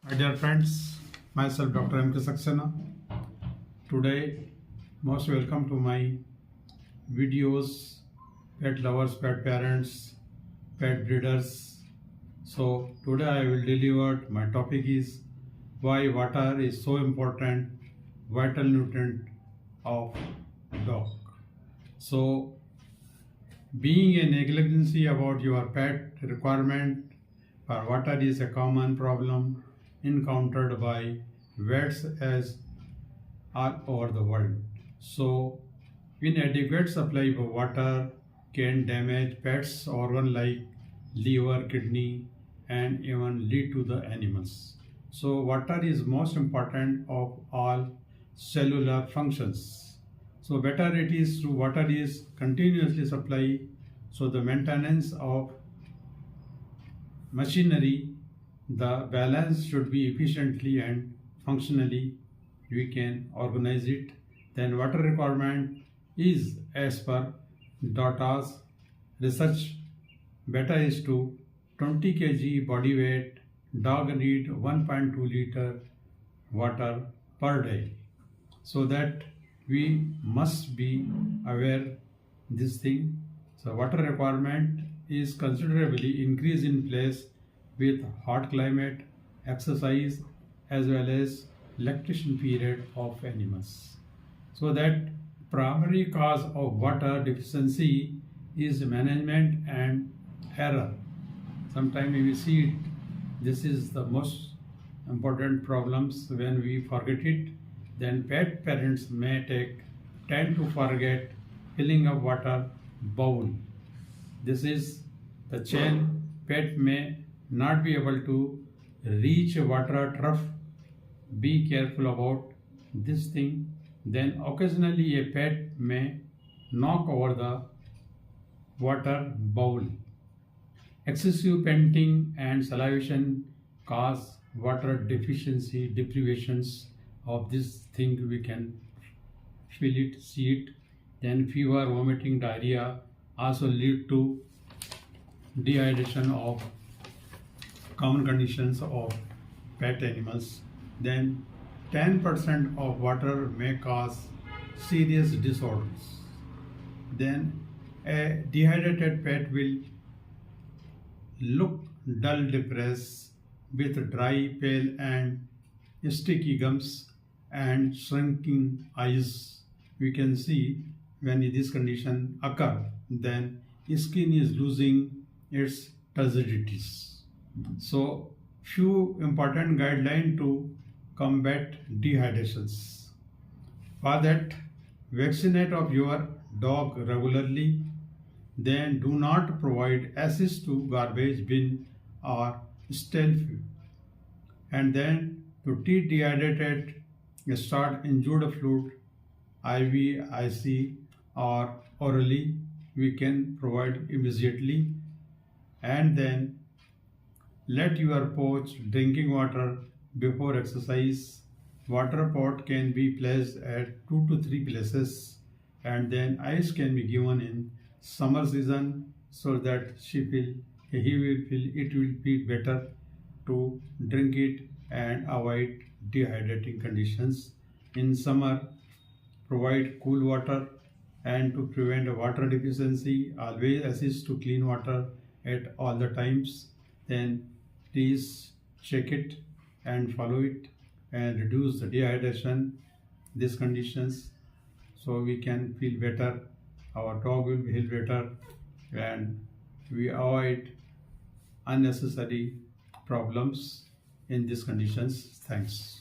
My dear friends, myself Dr.mk Saxena. Today, most welcome to my videos, pet lovers, pet parents, pet breeders. So today I will deliver, my topic is why water is so important, vital nutrient of dog. So being a negligency about your pet requirement for water is a common problem encountered by vets as all over the world. So, inadequate supply of water can damage pets' organ like liver, kidney, and even lead to the animals. So, water is most important of all cellular functions. So, better it is through water is continuously supply. So, the maintenance of machinery, the balance should be efficiently and functionally we can organize it. Then water requirement is as per DOTA's research, better is to 20 kg body weight, dog need 1.2 liter water per day. So that we must be aware this thing. So water requirement is considerably increased in place with hot climate, exercise, as well as lactation period of animals. So that primary cause of water deficiency is management and error. Sometimes we see it, this is the most important problems. When we forget it, then pet parents may tend to forget filling up water bowl. This is the chain. Pet may not be able to reach a water trough. Be careful about this thing. Then occasionally a pet may knock over the water bowl. Excessive panting and salivation cause water deficiency, deprivations of this thing. We can feel it, see it. Then fever, vomiting, diarrhea also lead to dehydration of common conditions of pet animals. Then 10% of water may cause serious disorders. Then a dehydrated pet will look dull, depressed, with dry, pale and sticky gums and shrinking eyes. We can see when this condition occur, then skin is losing its turgidities. So few important guidelines to combat dehydrations. For that, vaccinate of your dog regularly. Then do not provide access to garbage bin or stale food. And then to treat dehydrated, start injured fluid, IV, IC or orally. We can provide immediately. And then let your pouch drinking water before exercise. Water pot can be placed at 2 to 3 places, and then ice can be given in summer season so that he will feel it will be better to drink it and avoid dehydrating conditions. In summer, provide cool water, and to prevent water deficiency, always assist to clean water at all the times. Then please check it and follow it and reduce the dehydration, these conditions, so we can feel better, our dog will feel better, and we avoid unnecessary problems in these conditions. Thanks.